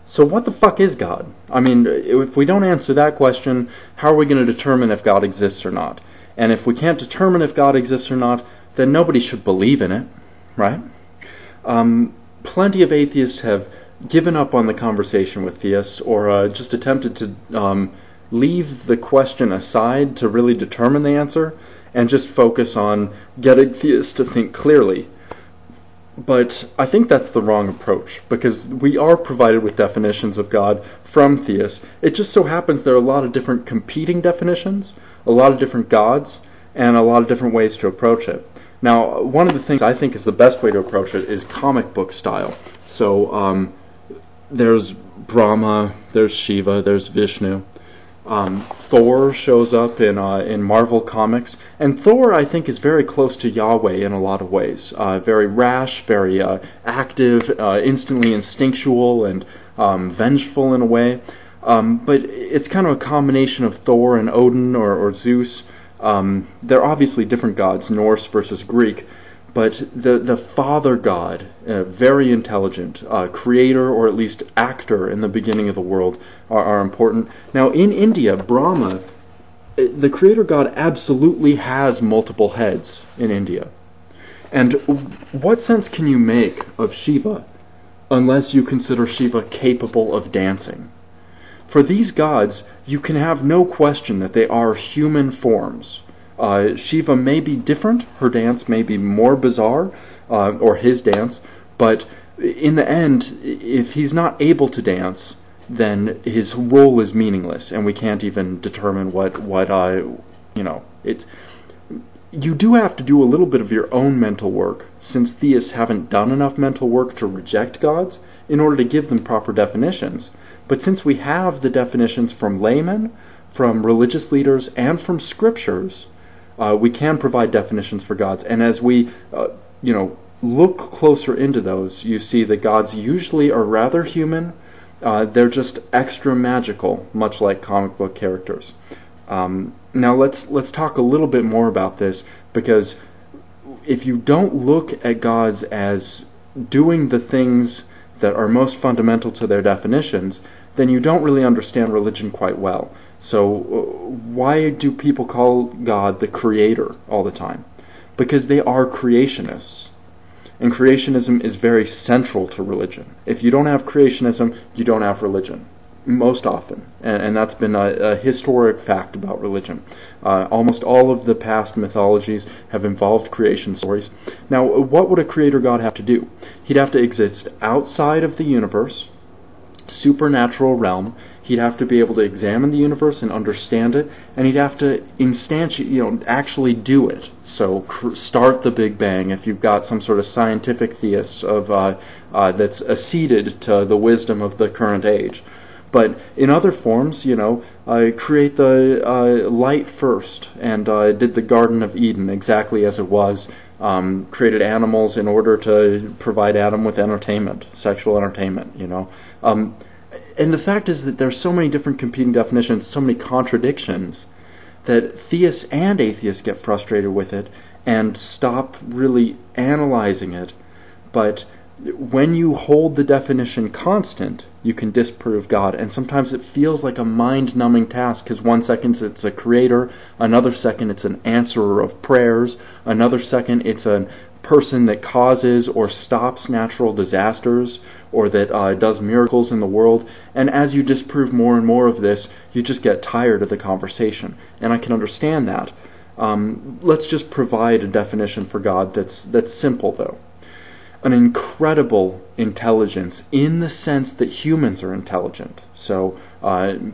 So what the fuck is God? I mean, if we don't answer that question, how are we going to determine if God exists or not? And if we can't determine if God exists or not, then nobody should believe in it, right? Plenty of atheists have given up on the conversation with theists, or just attempted to leave the question aside to really determine the answer, and just focus on getting theists to think clearly. But I think that's the wrong approach, because we are provided with definitions of God from theists. It just so happens there are a lot of different competing definitions, a lot of different gods, and a lot of different ways to approach it. Now, one of the things I think is the best way to approach it is comic book style. So there's Brahma, there's Shiva, there's Vishnu. Thor shows up in Marvel Comics, and Thor, I think, is very close to Yahweh in a lot of ways. Very rash, very active, instantly instinctual, and vengeful in a way. But it's kind of a combination of Thor and Odin or Zeus. They're obviously different gods, Norse versus Greek. But the father god, very intelligent, creator or at least actor in the beginning of the world, are important. Now in India, Brahma, the creator god, absolutely has multiple heads in India. And what sense can you make of Shiva unless you consider Shiva capable of dancing? For these gods, you can have no question that they are human forms. Shiva may be different, her dance may be more bizarre, or his dance, but in the end, if he's not able to dance, then his role is meaningless, and we can't even determine it's... You do have to do a little bit of your own mental work, since theists haven't done enough mental work to reject gods, in order to give them proper definitions. But since we have the definitions from laymen, from religious leaders, and from scriptures, we can provide definitions for gods, and as we, look closer into those, you see that gods usually are rather human. They're just extra magical, much like comic book characters. Now let's talk a little bit more about this, because if you don't look at gods as doing the things that are most fundamental to their definitions, then you don't really understand religion quite well. So why do people call God the creator all the time? Because they are creationists. And creationism is very central to religion. If you don't have creationism, you don't have religion, most often. And that's been a historic fact about religion. Almost all of the past mythologies have involved creation stories. Now, what would a creator God have to do? He'd have to exist outside of the universe, supernatural realm. He'd have to be able to examine the universe and understand it, and he'd have to actually do it. So start the Big Bang if you've got some sort of scientific theist that's acceded to the wisdom of the current age. But in other forms, create the light first, and did the Garden of Eden exactly as it was. Created animals in order to provide Adam with entertainment, sexual entertainment, And the fact is that there's so many different competing definitions, so many contradictions, that theists and atheists get frustrated with it and stop really analyzing it. But when you hold the definition constant, you can disprove God. And sometimes it feels like a mind-numbing task, because one second it's a creator, another second it's an answerer of prayers, another second it's a person that causes or stops natural disasters, or that does miracles in the world. And as you disprove more and more of this, you just get tired of the conversation. And I can understand that. Let's just provide a definition for God that's simple, though. An incredible intelligence, in the sense that humans are intelligent. So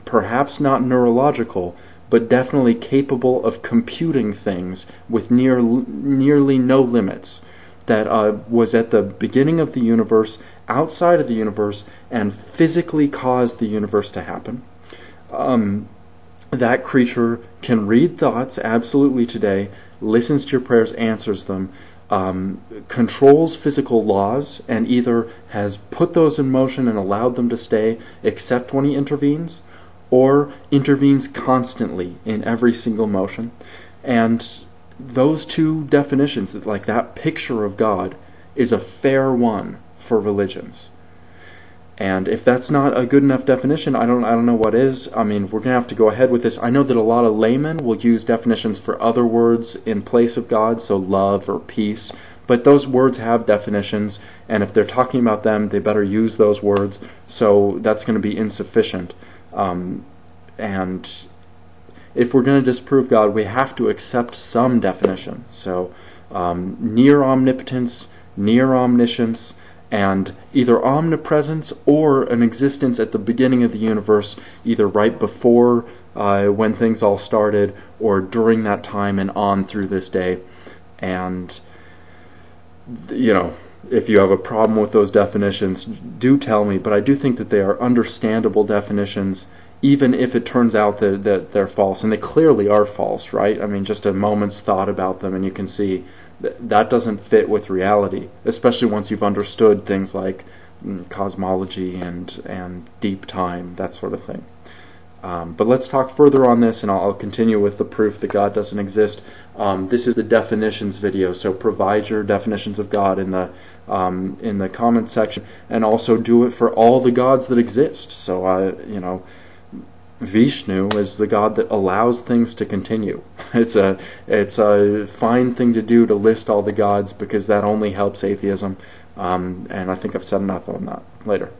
perhaps not neurological, but definitely capable of computing things with nearly no limits. That was at the beginning of the universe, outside of the universe, and physically caused the universe to happen. That creature can read thoughts absolutely today, listens to your prayers, answers them, controls physical laws, and either has put those in motion and allowed them to stay, except when he intervenes, or intervenes constantly in every single motion. And those two definitions, like that picture of God, is a fair one for religions. And if that's not a good enough definition, I don't know what is. I mean, we're going to have to go ahead with this. I know that a lot of laymen will use definitions for other words in place of God, so love or peace. But those words have definitions, and if they're talking about them, they better use those words. So that's going to be insufficient. And if we're going to disprove God, we have to accept some definition. So near omnipotence, near omniscience, and either omnipresence or an existence at the beginning of the universe, either right before when things all started or during that time and on through this day. And if you have a problem with those definitions, do tell me, but I do think that they are understandable definitions, even if it turns out that they're false. And they clearly are false, right? I mean, just a moment's thought about them and you can see that doesn't fit with reality, especially once you've understood things like cosmology and deep time, that sort of thing. But let's talk further on this, and I'll continue with the proof that God doesn't exist. This is the definitions video, so provide your definitions of God in the comments section, and also do it for all the gods that exist. So Vishnu is the God that allows things to continue. It's a fine thing to do to list all the gods, because that only helps atheism. And I think I've said enough on that. Later.